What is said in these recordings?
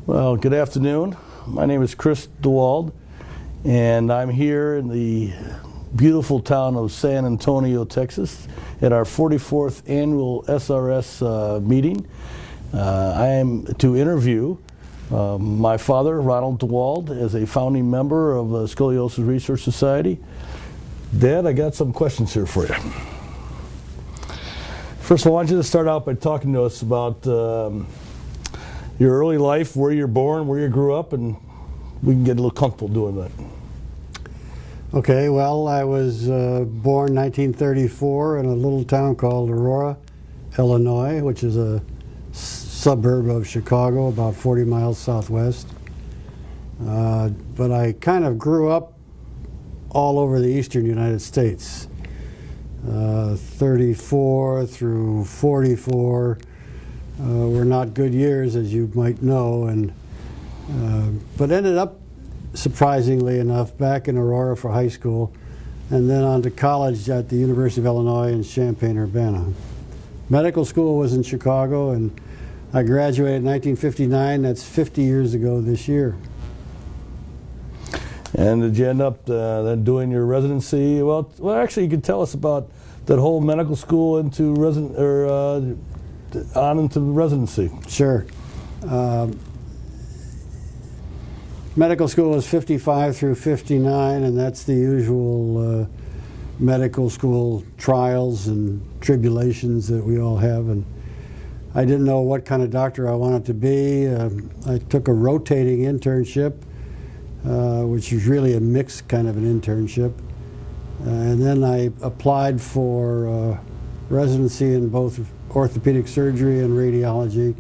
Well, good afternoon. My name is Chris DeWald, and I'm here in the beautiful town of San Antonio, Texas, at our 44th annual SRS meeting. I am to interview my father, Ronald DeWald, as a founding member of the Scoliosis Research Society. Dad, I got some questions here for you. First of all, I want you to start out by talking to us about your early life, where you're born, where you grew up, and we can get a little comfortable doing that. Okay, well, I was born 1934 in a little town called Aurora, Illinois, which is a suburb of Chicago, about 40 miles southwest. But I kind of grew up all over the eastern United States. 34 through 44 were not good years, as you might know, and but ended up, surprisingly enough, back in Aurora for high school, and then on to college at the University of Illinois in Champaign-Urbana. Medical school was in Chicago, and I graduated in 1959. That's 50 years ago this year. And did you end up then doing your residency? Well, actually, you could tell us about that whole medical school into on into residency. Sure. Medical school is 55 through 59, and that's the usual medical school trials and tribulations that we all have. And I didn't know what kind of doctor I wanted to be. I took a rotating internship, which was really a mixed kind of an internship. And then I applied for residency in both orthopedic surgery and radiology,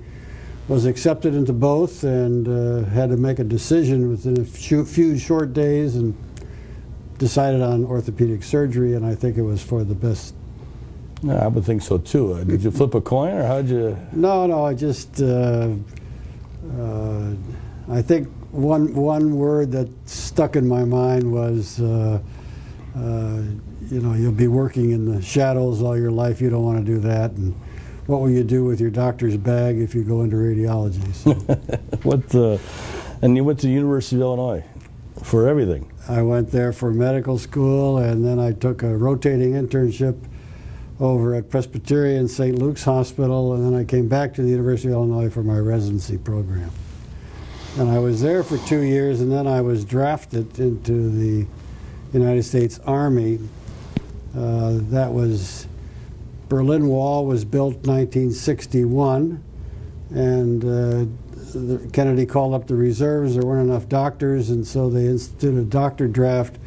was accepted into both, and had to make a decision within a few short days, and decided on orthopedic surgery, and I think it was for the best. Yeah, I would think so too. Did you flip a coin, or how'd you? No, I just, I think one word that stuck in my mind was, you know, you'll be working in the shadows all your life, you don't want to do that, and what will you do with your doctor's bag if you go into radiology? So. And you went to the University of Illinois for everything? I went there for medical school, and then I took a rotating internship over at Presbyterian St. Luke's Hospital, and then I came back to the University of Illinois for my residency program. And I was there for 2 years, and then I was drafted into the United States Army. That was Berlin Wall was built 1961, and Kennedy called up the reserves. There weren't enough doctors, and so they instituted a doctor draft.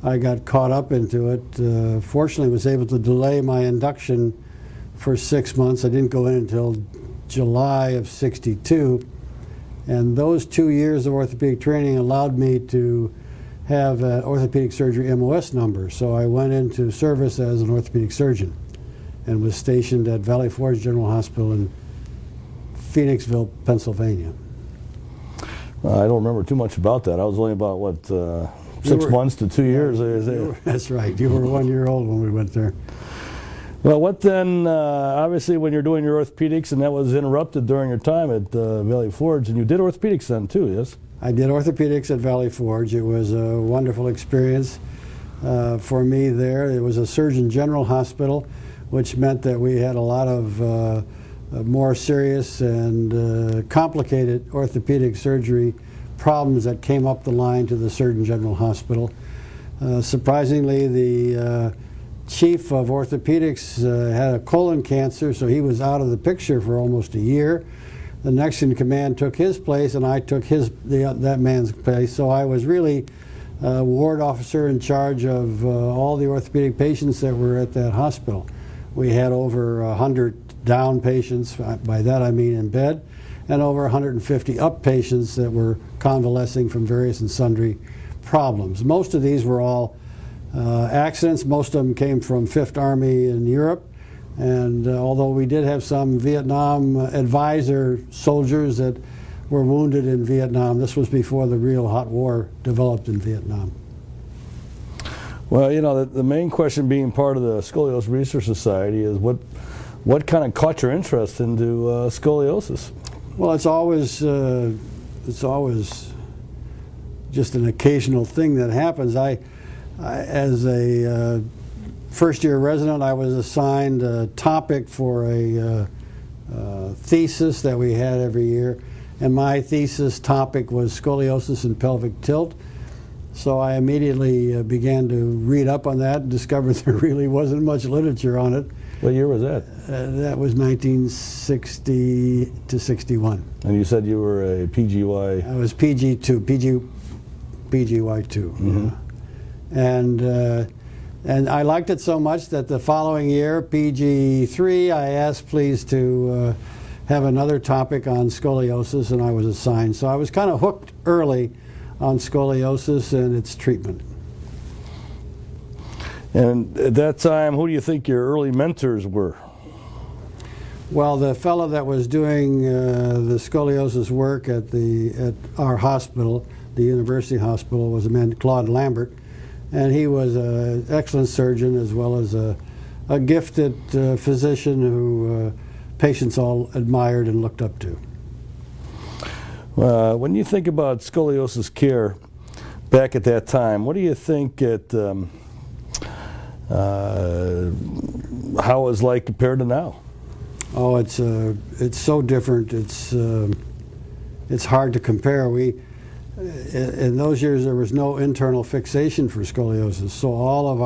I got caught up into it. Fortunately, was able to delay my induction for 6 months. I didn't go in until July of '62, and those 2 years of orthopedic training allowed me to have an orthopedic surgery MOS number. So I went into service as an orthopedic surgeon, and was stationed at Valley Forge General Hospital in Phoenixville, Pennsylvania. I don't remember too much about that. I was only about, what, 6 months to 2 years? That's right. You were 1 year old when we went there. Well, what then, obviously when you're doing your orthopedics, and that was interrupted during your time at Valley Forge, and you did orthopedics then too, yes? I did orthopedics at Valley Forge. It was a wonderful experience for me there. It was a Surgeon General hospital, which meant that we had a lot of more serious and complicated orthopedic surgery problems that came up the line to the Surgeon General Hospital. Surprisingly, the chief of orthopedics had a colon cancer, so he was out of the picture for almost a year. The next in command took his place, and I took that man's place, so I was really ward officer in charge of all the orthopedic patients that were at that hospital. We had over 100 down patients, by that I mean in bed, and over 150 up patients that were convalescing from various and sundry problems. Most of these were all accidents. Most of them came from Fifth Army in Europe, and although we did have some Vietnam advisor soldiers that were wounded in Vietnam, this was before the real hot war developed in Vietnam. Well, you know, the main question being part of the Scoliosis Research Society is what kind of caught your interest into scoliosis? Well, it's always it's always just an occasional thing that happens. I as a first-year resident, I was assigned a topic for a thesis that we had every year, and my thesis topic was scoliosis and pelvic tilt. So I immediately began to read up on that and discovered there really wasn't much literature on it. What year was that? That was 1960 to 61. And you said you were a PGY? I was PG2, PGY2. Mm-hmm. Yeah. And I liked it so much that the following year, PG3, I asked please to have another topic on scoliosis, and I was assigned. So I was kind of hooked early on scoliosis and its treatment. And at that time, who do you think your early mentors were? Well, the fellow that was doing the scoliosis work at our hospital, the university hospital, was a man, Claude Lambert, and he was an excellent surgeon as well as a gifted physician who patients all admired and looked up to. When you think about scoliosis care back at that time, what do you think how it was like compared to now? Oh, it's so different. It's hard to compare. In those years there was no internal fixation for scoliosis, so all of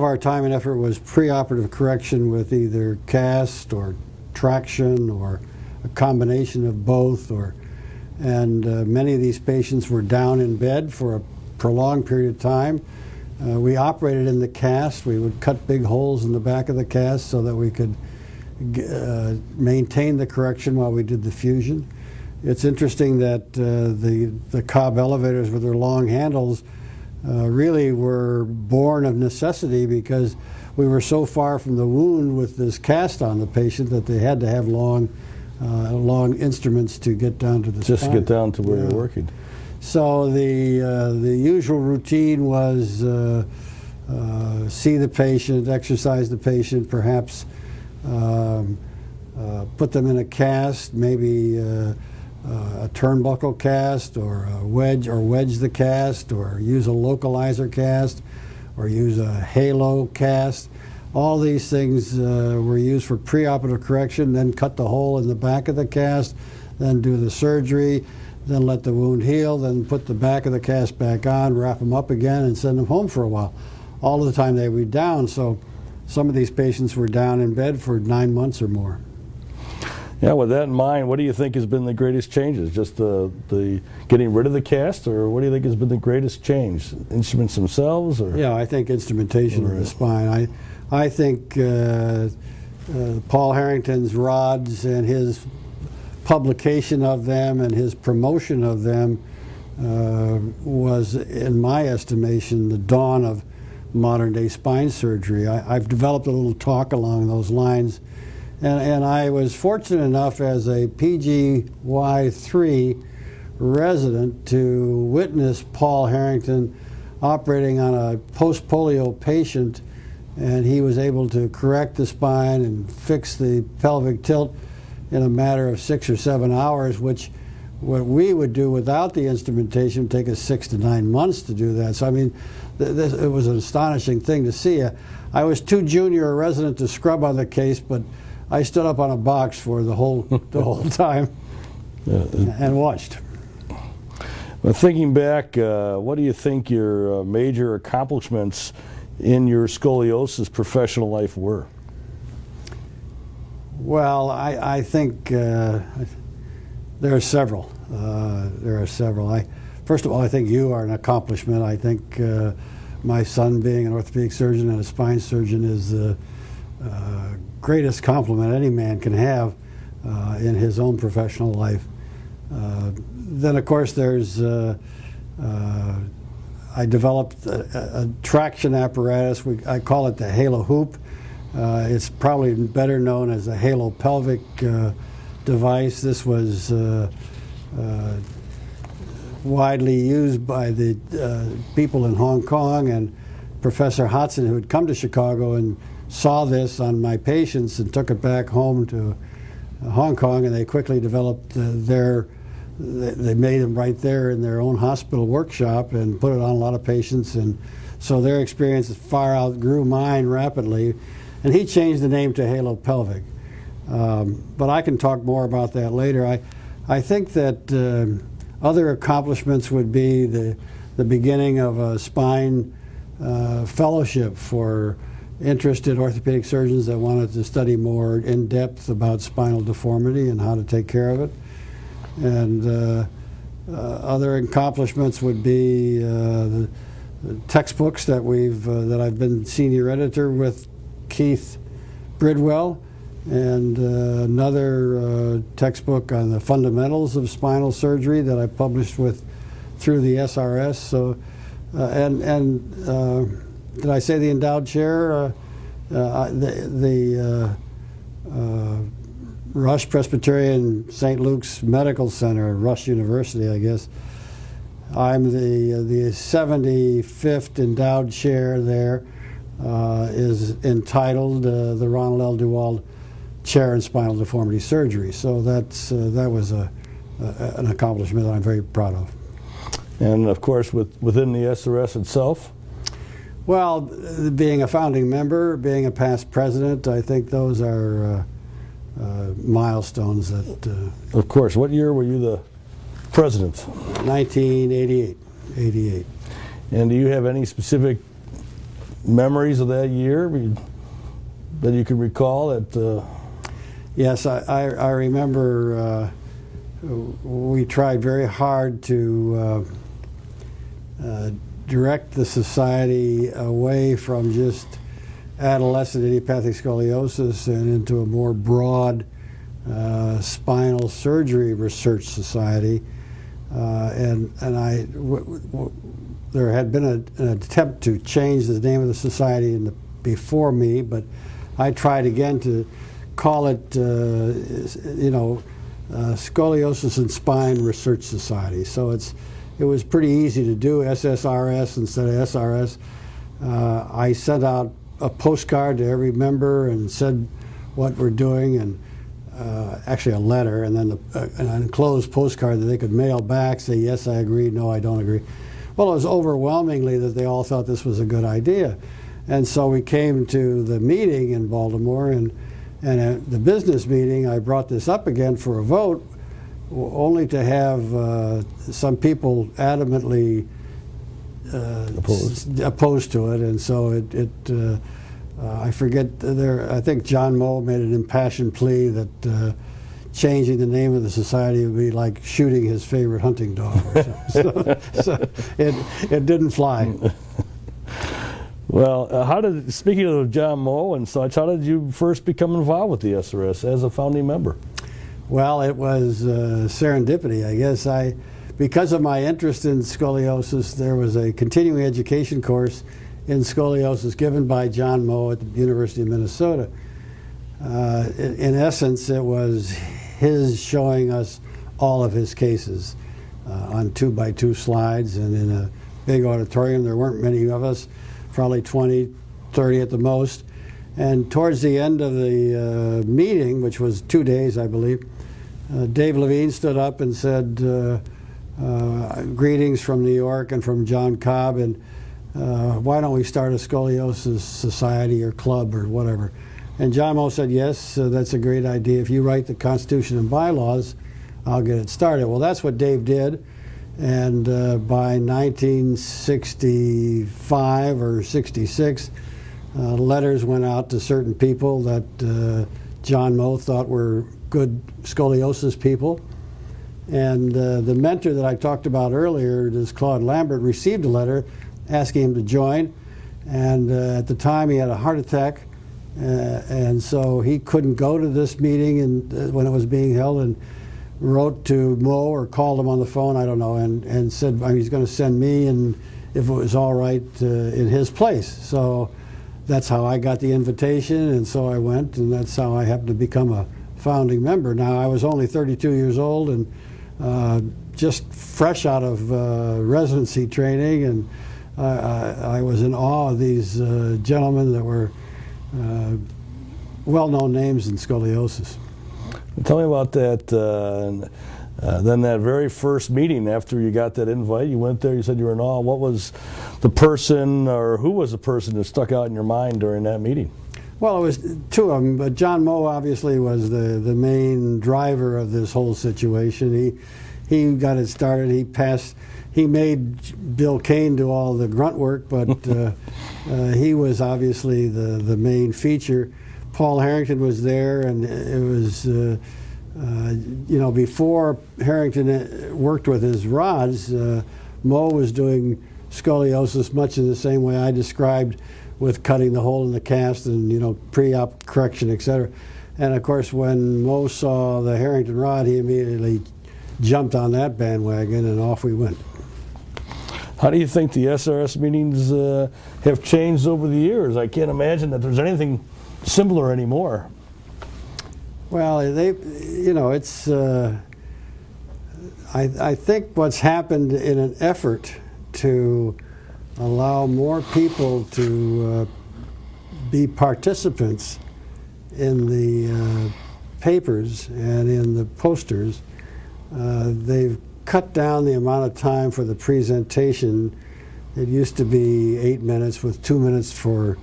our time and effort was preoperative correction with either cast or traction or a combination of both. And many of these patients were down in bed for a prolonged period of time. We operated in the cast. We would cut big holes in the back of the cast so that we could maintain the correction while we did the fusion. It's interesting that the Cobb elevators with their long handles really were born of necessity because we were so far from the wound with this cast on the patient that they had to have long instruments to get down to the spine. Just to get down to where you're working. So the usual routine was see the patient, exercise the patient, perhaps put them in a cast, maybe a turnbuckle cast or a wedge the cast, or use a localizer cast, or use a halo cast. All these things were used for preoperative correction, then cut the hole in the back of the cast, then do the surgery, then let the wound heal, then put the back of the cast back on, wrap them up again, and send them home for a while. All of the time they were down, so some of these patients were down in bed for 9 months or more. Yeah, with that in mind, what do you think has been the greatest changes? Just the getting rid of the cast, or what do you think has been the greatest change? Instruments themselves? Or? Yeah, I think instrumentation of the spine. I think Paul Harrington's rods and his publication of them and his promotion of them was, in my estimation, the dawn of modern-day spine surgery. I've developed a little talk along those lines, and I was fortunate enough as a PGY3 resident to witness Paul Harrington operating on a post-polio patient, and he was able to correct the spine and fix the pelvic tilt in a matter of 6 or 7 hours, which what we would do without the instrumentation would take us 6 to 9 months to do that. So I mean, it was an astonishing thing to see. I was too junior a resident to scrub on the case, but I stood up on a box for the whole time and watched. Well, thinking back, what do you think your major accomplishments in your scoliosis professional life were? Well, I think there are several. First of all, I think you are an accomplishment. I think my son being an orthopedic surgeon and a spine surgeon is the greatest compliment any man can have in his own professional life. Then, of course, there's I developed a traction apparatus. I call it the Halo Hoop. It's probably better known as a Halo Pelvic device. This was widely used by the people in Hong Kong, and Professor Hodson, who had come to Chicago and saw this on my patients and took it back home to Hong Kong, and they quickly developed their they made them right there in their own hospital workshop and put it on a lot of patients, and so their experience far outgrew mine rapidly, and he changed the name to Halo Pelvic. But I can talk more about that later. I think that other accomplishments would be the beginning of a spine fellowship for interested orthopedic surgeons that wanted to study more in depth about spinal deformity and how to take care of it. And other accomplishments would be the textbooks that I've been senior editor with Keith Bridwell, and another textbook on the fundamentals of spinal surgery that I published through the SRS. So, did I say the endowed chair? The Rush Presbyterian St. Luke's Medical Center, Rush University, I guess. I'm the 75th endowed chair there. Is entitled the Ronald L. DeWald Chair in Spinal Deformity Surgery. So that was an accomplishment that I'm very proud of. And of course, within the SRS itself? Well, being a founding member, being a past president, I think those are milestones that... Of course. What year were you the president? 1988. 88. And do you have any specific memories of that year that you can recall? Yes, I remember we tried very hard to direct the society away from just adolescent idiopathic scoliosis and into a more broad spinal surgery research society. There had been an attempt to change the name of the society before me, but I tried again to call it, Scoliosis and Spine Research Society. So it was pretty easy to do, SSRS instead of SRS. I sent out a postcard to every member and said what we're doing, and actually a letter, and then an enclosed postcard that they could mail back, say, yes, I agree, no, I don't agree. Well, it was overwhelmingly that they all thought this was a good idea. And so we came to the meeting in Baltimore, and at the business meeting, I brought this up again for a vote, only to have some people adamantly opposed to it. And so I forget, I think John Moe made an impassioned plea that changing the name of the society would be like shooting his favorite hunting dog. So it didn't fly. Well, speaking of John Moe and such, how did you first become involved with the SRS as a founding member? Well, it was serendipity, I guess. Because of my interest in scoliosis, there was a continuing education course in scoliosis given by John Moe at the University of Minnesota. In essence, it was his showing us all of his cases on 2x2 slides and in a big auditorium. There weren't many of us, probably 20, 30 at the most. And towards the end of the meeting, which was 2 days, I believe, Dave Levine stood up and said, greetings from New York and from John Cobb, and why don't we start a scoliosis society or club or whatever? And John Moe said, yes, that's a great idea. If you write the Constitution and bylaws, I'll get it started. Well, that's what Dave did. And by 1965 or 66, letters went out to certain people that John Moe thought were good scoliosis people. And the mentor that I talked about earlier, this Claude Lambert, received a letter asking him to join. And at the time, he had a heart attack. And so he couldn't go to this meeting when it was being held, and wrote to Moe or called him on the phone, I don't know, and said he's going to send me, and if it was all right, in his place. So that's how I got the invitation, and so I went, and that's how I happened to become a founding member. Now, I was only 32 years old and just fresh out of residency training, and I was in awe of these gentlemen that were well-known names in scoliosis. Tell me about that Then that very first meeting after you got that invite, you went there, you said you were in awe. What was the person, or who was the person that stuck out in your mind during that meeting? Well, it was two of them, but John Moe obviously was the main driver of this whole situation. He got it started. He made Bill Kane do all the grunt work, but he was obviously the main feature. Paul Harrington was there, and it was, before Harrington worked with his rods, Moe was doing scoliosis much in the same way I described, with cutting the hole in the cast and pre-op correction, etc. And of course, when Moe saw the Harrington rod, he immediately jumped on that bandwagon, and off we went. How do you think the SRS meetings have changed over the years? I can't imagine that there's anything similar anymore. Well, it's. I think what's happened in an effort to allow more people to be participants in the papers and in the posters. They've cut down the amount of time for the presentation. It used to be 8 minutes with 2 minutes for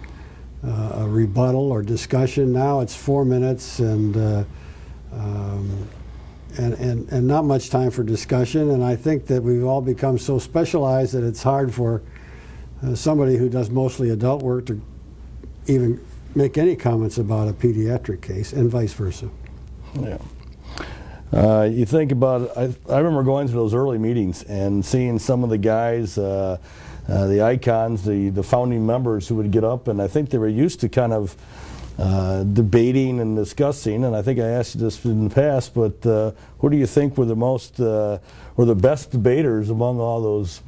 a rebuttal or discussion. Now it's 4 minutes and not much time for discussion. And I think that we've all become so specialized that it's hard for somebody who does mostly adult work to even make any comments about a pediatric case, and vice versa. Yeah. You think about it, I remember going to those early meetings and seeing some of the guys, the icons, the founding members who would get up, and I think they were used to kind of debating and discussing, and I think I asked you this in the past, but who do you think were the most, or the best debaters among all those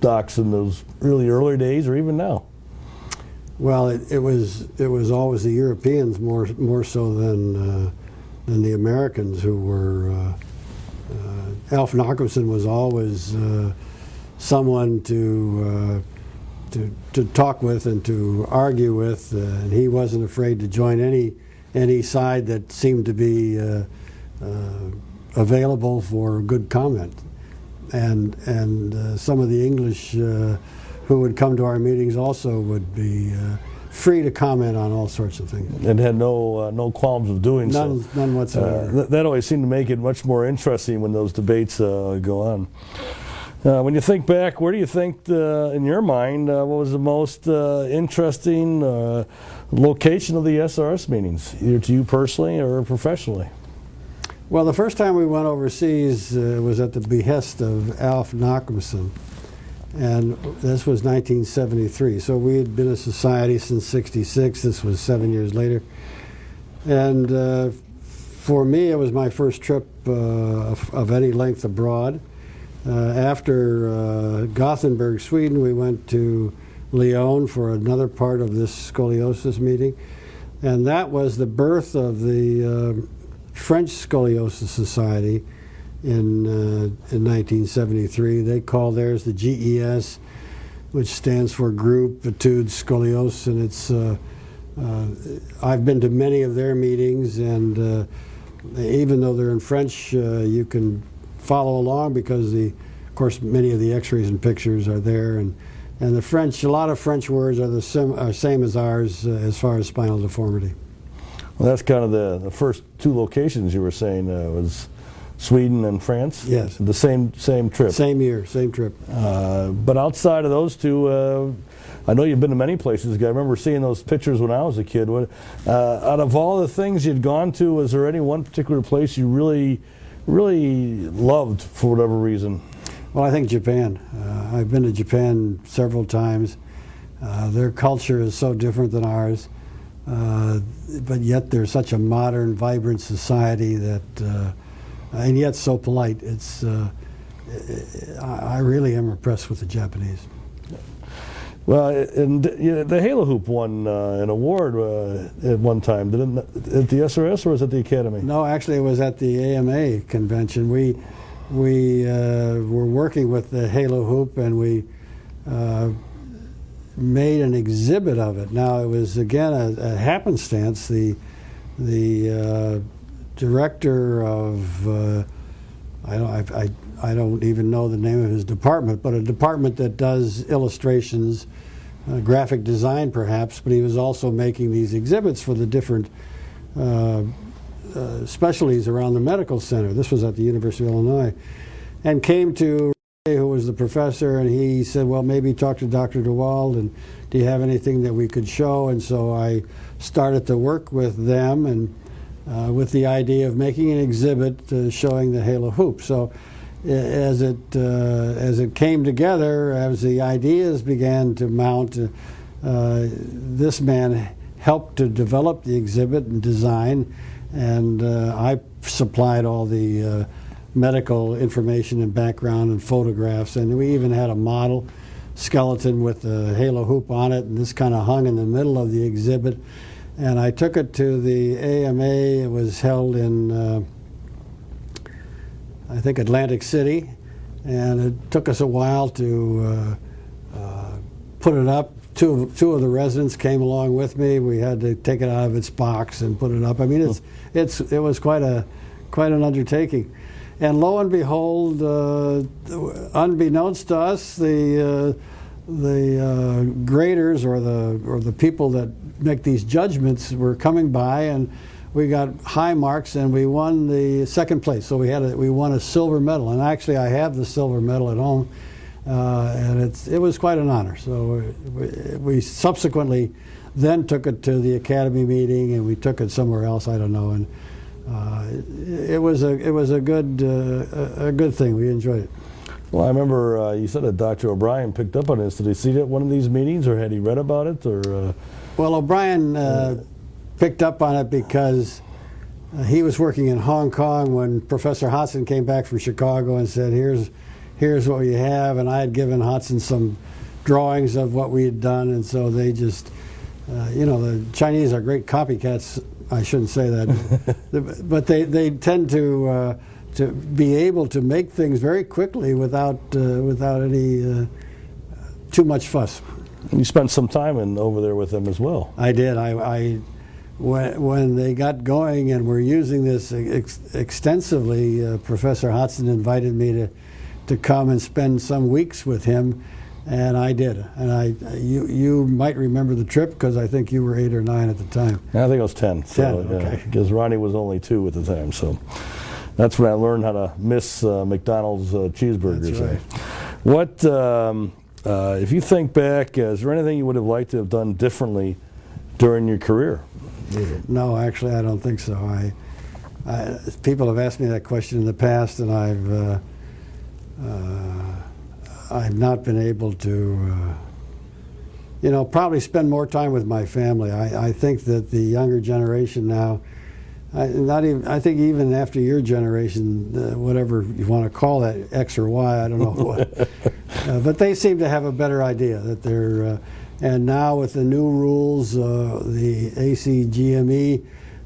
docs in those early days, or even now? Well, it was always the Europeans more so than the Americans, who were. Alf Nachumson was always someone to talk with and to argue with, and he wasn't afraid to join any side that seemed to be available for good comment. And some of the English who would come to our meetings also would be free to comment on all sorts of things. And had no qualms of doing so. None whatsoever. That always seemed to make it much more interesting when those debates go on. When you think back, where do you think, in your mind, what was the most interesting location of the SRS meetings, either to you personally or professionally? Well, the first time we went overseas was at the behest of Alf Nachumson, and this was 1973. So we had been a society since '66. This was 7 years later, and for me, it was my first trip of any length abroad. After Gothenburg, Sweden, we went to Lyon for another part of this scoliosis meeting, and that was the birth of the French Scoliosis Society in 1973. They call theirs the GES, which stands for Groupe Etudes Scoliose, and it's. I've been to many of their meetings, and even though they're in French, you can follow along because of course, many of the X-rays and pictures are there, and the French. A lot of French words are the same as ours as far as spinal deformity. Well, that's kind of the first two locations you were saying was Sweden and France? Yes. The same trip? Same year, same trip. But outside of those two, I know you've been to many places. I remember seeing those pictures when I was a kid. Out of all the things you'd gone to, was there any one particular place you really loved for whatever reason? Well, I think Japan. I've been to Japan several times. Their culture is so different than ours. But yet they're such a modern, vibrant society that, and yet so polite. I really am impressed with the Japanese. Well, and the Halo Hoop won an award at one time. Did it at the SRS or was it at the Academy? No, actually it was at the AMA convention. We were working with the Halo Hoop, and we made an exhibit of it. Now it was again a happenstance. The director of I don't even know the name of his department, but a department that does illustrations, graphic design perhaps, but he was also making these exhibits for the different specialties around the medical center. This was at the University of Illinois, and came to Ray, who was the professor, and he said, well, maybe talk to Dr. DeWald, and do you have anything that we could show? And so I started to work with them, and with the idea of making an exhibit showing the halo hoop. So as it came together, as the ideas began to mount, this man helped to develop the exhibit and design, and I supplied all the medical information and background and photographs, and we even had a model skeleton with the halo hoop on it, and this kind of hung in the middle of the exhibit. And I took it to the AMA. It was held in, I think, Atlantic City, and it took us a while to put it up. Two of the residents came along with me. We had to take it out of its box and put it up. I mean, it was quite an undertaking. And lo and behold, unbeknownst to us, the graders or the people that make these judgments were coming by, and we got high marks, and we won the second place. So we won a silver medal, and actually I have the silver medal at home, and it was quite an honor. So we subsequently then took it to the Academy meeting, and we took it somewhere else, I don't know, and it was a good thing. We enjoyed it. Well, I remember you said that Dr. O'Brien picked up on this. Did he see it at one of these meetings, or had he read about it? Or well, O'Brien picked up on it because he was working in Hong Kong when Professor Hodson came back from Chicago and said, "Here's what we have," and I had given Hodson some drawings of what we had done, and so they just, the Chinese are great copycats. I shouldn't say that, but they tend to be able to make things very quickly without any too much fuss. And you spent some time over there with them as well. I did. When they got going and were using this extensively, Professor Hodson invited me to come and spend some weeks with him, and I did. And you might remember the trip because I think you were 8 or 9 at the time. I think I was 10. 10, so, okay. Because Ronnie was only 2 at the time, so that's when I learned how to miss McDonald's cheeseburgers. That's right. What, if you think back, is there anything you would have liked to have done differently during your career? No, actually, I don't think so. People have asked me that question in the past, and I've not been able to, probably spend more time with my family. I think that the younger generation now, I think even after your generation, whatever you want to call that, X or Y, I don't know what, but they seem to have a better idea that they're, and now with the new rules, the ACGME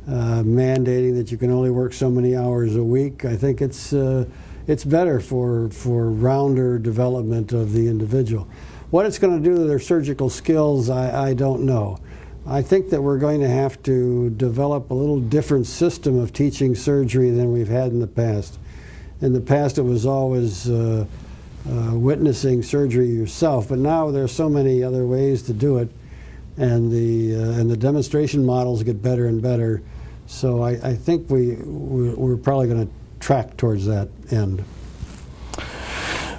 mandating that you can only work so many hours a week, I think it's better for rounder development of the individual. What it's going to do to their surgical skills, I don't know. I think that we're going to have to develop a little different system of teaching surgery than we've had in the past. In the past, it was always witnessing surgery yourself, but now there's so many other ways to do it, and the demonstration models get better and better. So I think we're probably going to track towards that end.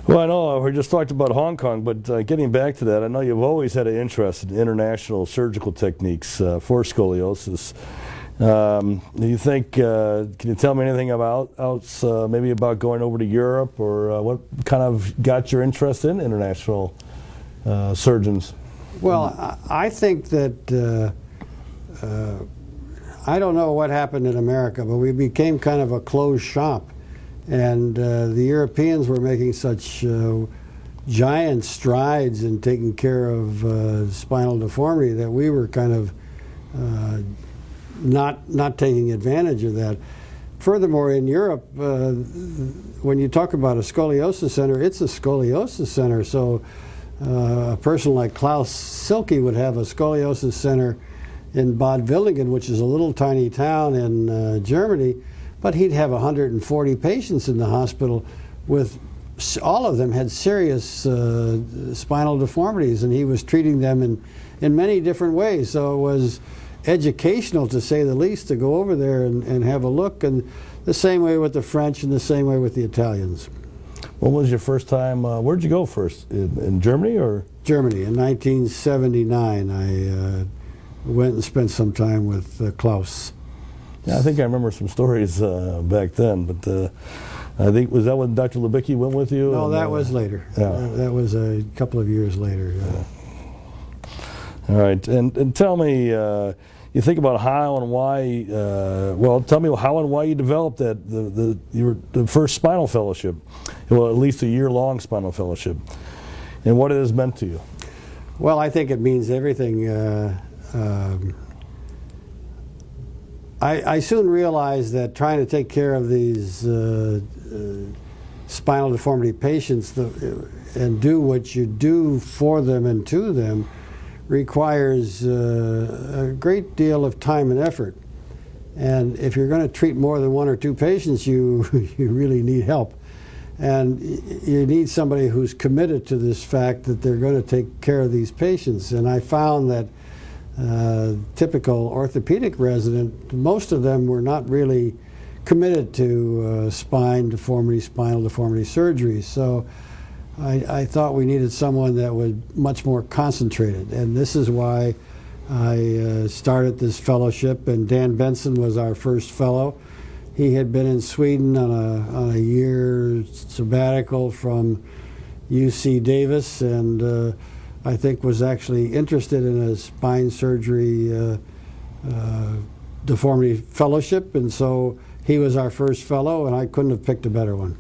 Well, I know we just talked about Hong Kong, but getting back to that, I know you've always had an interest in international surgical techniques for scoliosis. Do you think, can you tell me anything about maybe about going over to Europe, or what kind of got your interest in international surgeons? Well, I think that I don't know what happened in America, but we became kind of a closed shop, and the Europeans were making such giant strides in taking care of spinal deformity that we were kind of not taking advantage of that. Furthermore, in Europe, when you talk about a scoliosis center, it's a scoliosis center. So a person like Klaus Silke would have a scoliosis center in Bad Villigen, which is a little tiny town in Germany, but he'd have 140 patients in the hospital with all of them had serious spinal deformities, and he was treating them in many different ways. So it was educational, to say the least, to go over there and have a look, and the same way with the French and the same way with the Italians. When was your first time, where'd you go first? In Germany or? Germany. In 1979, I went and spent some time with Klaus. Yeah, I think I remember some stories back then, but I think, was that when Dr. Lubicki went with you? No, that was later. Yeah. That was a couple of years later. All right, and tell me, you think about how and why, well, tell me how and why you developed that, the first spinal fellowship, well, at least a year-long spinal fellowship, and what it has meant to you. Well, I think it means everything. I soon realized that trying to take care of these spinal deformity patients and do what you do for them and to them requires a great deal of time and effort. And if you're going to treat more than one or two patients, you really need help. And you need somebody who's committed to this fact that they're going to take care of these patients. And I found that typical orthopedic resident, most of them were not really committed to spinal deformity surgery. So I thought we needed someone that was much more concentrated. And this is why I started this fellowship, and Dan Benson was our first fellow. He had been in Sweden on a year sabbatical from UC Davis, and I think was actually interested in a spine surgery deformity fellowship, and so he was our first fellow, and I couldn't have picked a better one.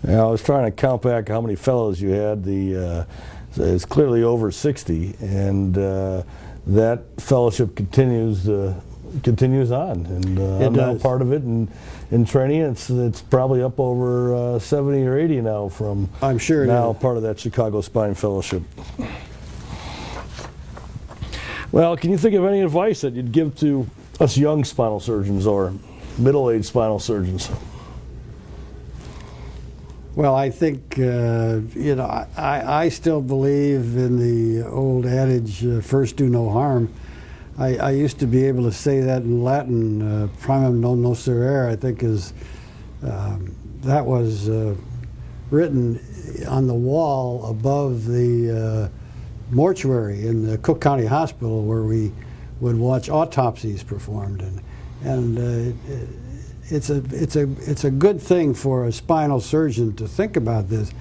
Yeah, I was trying to count back how many fellows you had. It's clearly over 60, and that fellowship continues on, and I'm now part of it, and in training it's probably up over 70 or 80 now from I'm sure now part of that Chicago Spine Fellowship. Well, can you think of any advice that you'd give to us young spinal surgeons or middle-aged spinal surgeons? Well, I think, I still believe in the old adage, first do no harm. I used to be able to say that in Latin, primum non nocere, I think that was written on the wall above the mortuary in the Cook County Hospital, where we would watch autopsies performed. And it's a good thing for a spinal surgeon to think about this.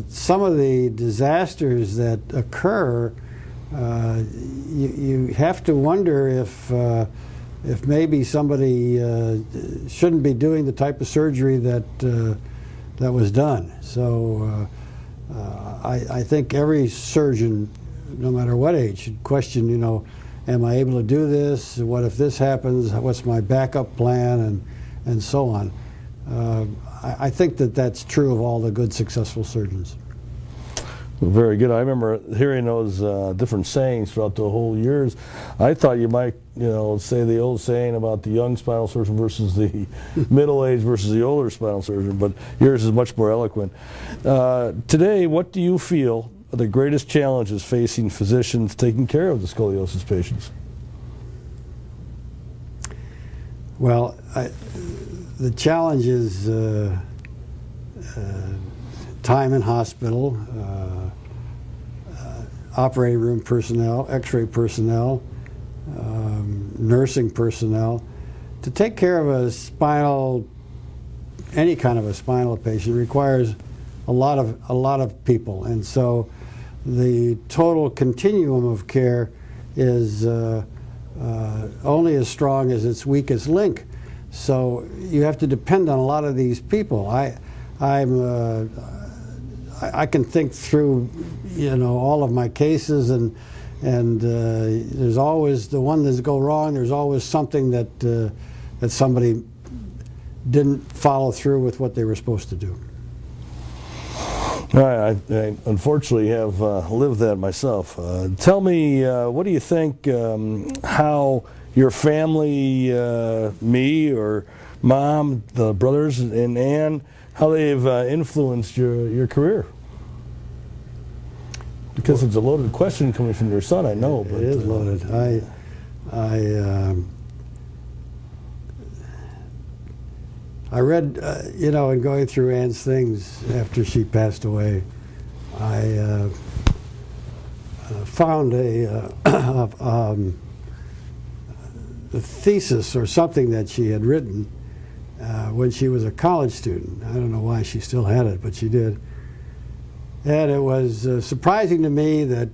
Some of the disasters that occur, you have to wonder if maybe somebody shouldn't be doing the type of surgery that was done. So I think every surgeon, no matter what age, should question, am I able to do this? What if this happens? What's my backup plan? And so on. I think that's true of all the good, successful surgeons. Very good. I remember hearing those different sayings throughout the whole years. I thought you might, say the old saying about the young spinal surgeon versus the middle-aged versus the older spinal surgeon, but yours is much more eloquent. Today, what do you feel are the greatest challenges facing physicians taking care of the scoliosis patients? Well, the challenge is time in hospital, operating room personnel, x-ray personnel, nursing personnel. To take care of any kind of a spinal patient requires a lot of people, and so the total continuum of care is only as strong as its weakest link. So you have to depend on a lot of these people. I can think through, all of my cases, and there's always the one that go wrong. There's always something that somebody didn't follow through with what they were supposed to do. I unfortunately have lived that myself. Tell me, what do you think, how your family, me or Mom, the brothers, and Ann, how they've influenced your career? Because it's a loaded question coming from your son, I know. But, it is loaded. I read, you know, in going through Ann's things after she passed away, I found a thesis or something that she had written when she was a college student. I don't know why she still had it, but she did. And it was surprising to me that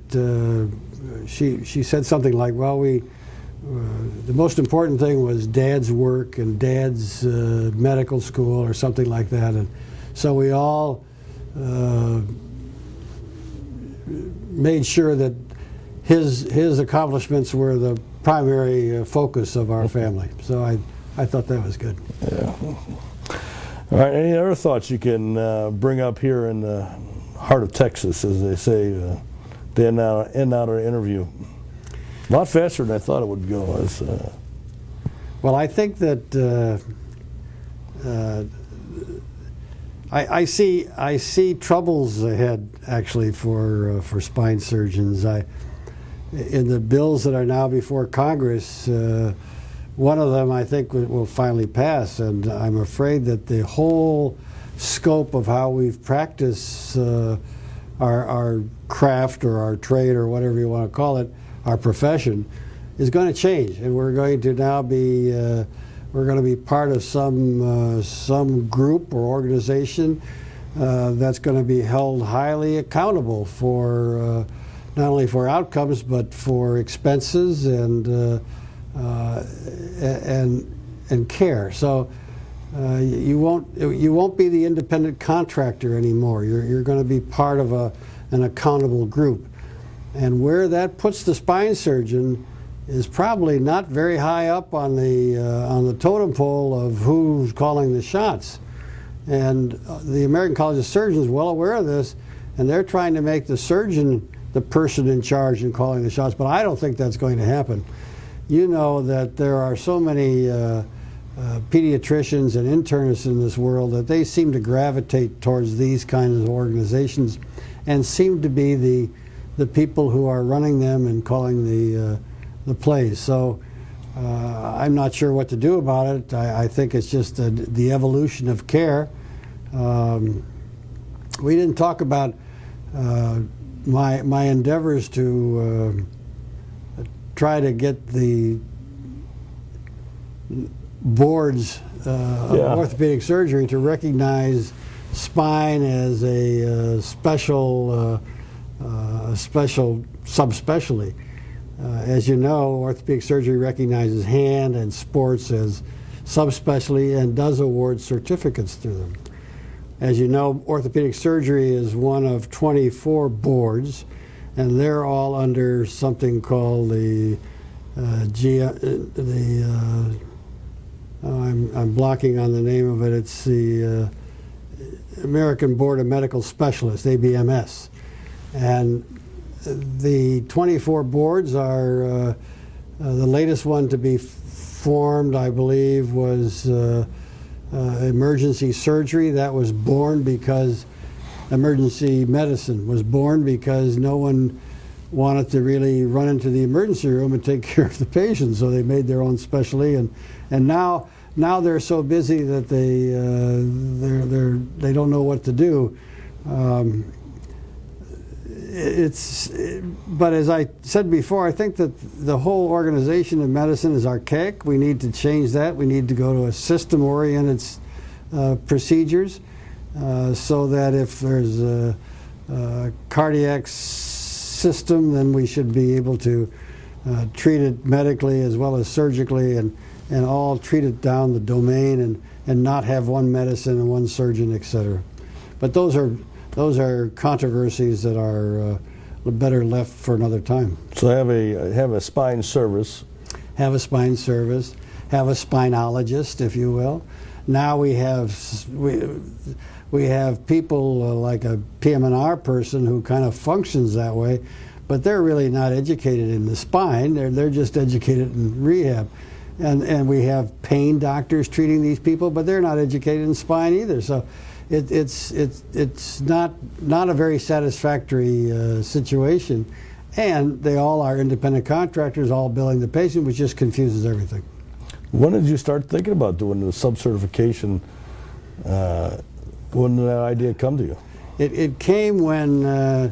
she said something like, well, the most important thing was Dad's work and Dad's medical school or something like that. And so we all made sure that his accomplishments were the primary focus of our family. So I thought that was good. Yeah. All right, any other thoughts you can bring up here in the heart of Texas, as they say, to end out our interview? A lot faster than I thought it would go. Well, I think that I see troubles ahead, actually, for spine surgeons. In the bills that are now before Congress, one of them I think will finally pass, and I'm afraid that the whole scope of how we've practiced our craft or our trade or whatever you want to call it, our profession, is going to change, and we're going to now be part of some group or organization that's going to be held highly accountable for not only for outcomes but for expenses and care. So you won't be the independent contractor anymore. You're going to be part of an accountable group, and where that puts the spine surgeon is probably not very high up on the totem pole of who's calling the shots. And the American College of Surgeons is well aware of this, and they're trying to make the surgeon the person in charge in calling the shots, but I don't think that's going to happen. You know that there are so many pediatricians and internists in this world that they seem to gravitate towards these kinds of organizations and seem to be the people who are running them and calling the plays. So I'm not sure what to do about it. I think it's just the evolution of care. We didn't talk about my endeavors to try to get the boards of orthopedic surgery to recognize spine as a special subspecialty. As you know, orthopedic surgery recognizes hand and sports as subspecialty and does award certificates through them. As you know, orthopedic surgery is one of 24 boards, and they're all under something called the I'm blocking on the name of it. It's the American Board of Medical Specialists, ABMS, and the 24 boards are the latest one to be formed, I believe, was emergency surgery. That was born because emergency medicine was born because no one wanted to really run into the emergency room and take care of the patient, so they made their own specialty. And now they're so busy that they don't know what to do. But as I said before, I think that the whole organization of medicine is archaic. We need to change that. We need to go to a system-oriented procedures so that if there's a cardiac system, then we should be able to treat it medically as well as surgically and all treat it down the domain and not have one medicine and one surgeon, etc. But those are controversies that are better left for another time. So have a spine service. Have a spine service. Have a spinologist, if you will. Now we have people like a PM&R person who kind of functions that way, but they're really not educated in the spine. They're just educated in rehab. And we have pain doctors treating these people, but they're not educated in spine either. So it's not a very satisfactory situation. And they all are independent contractors, all billing the patient, which just confuses everything. When did you start thinking about doing the sub-certification? When did that idea come to you? It came when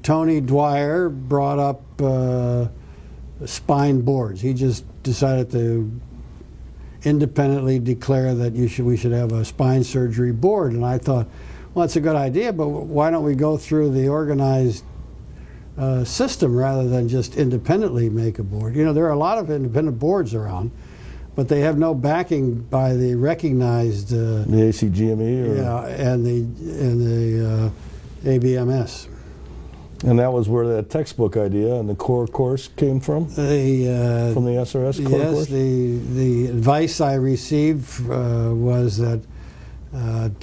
Tony Dwyer brought up spine boards. He just decided to independently declare that we should have a spine surgery board. And I thought, well, that's a good idea, but why don't we go through the organized system rather than just independently make a board? You know, there are a lot of independent boards around, but they have no backing by the recognized the ACGME or? Yeah, and the ABMS. And that was where that textbook idea and the core course came from? From the SRS core course? Yes, the advice I received was that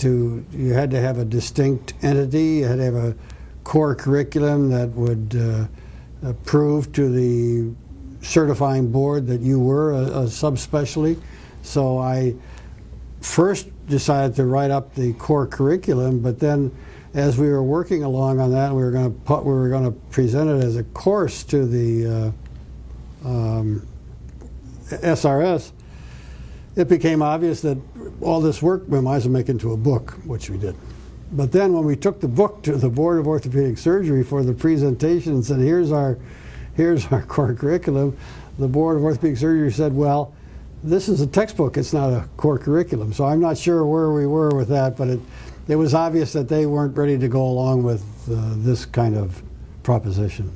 you had to have a distinct entity, you had to have a core curriculum that would prove to the certifying board that you were a subspecialty. So I first decided to write up the core curriculum, but then as we were working along on that, we were going to present it as a course to the SRS. It became obvious that all this work we might as well make into a book, which we did. But then when we took the book to the Board of Orthopedic Surgery for the presentation and said, here's our core curriculum, the Board of Orthopedic Surgery said, well, this is a textbook, it's not a core curriculum. So I'm not sure where we were with that, but it was obvious that they weren't ready to go along with this kind of proposition.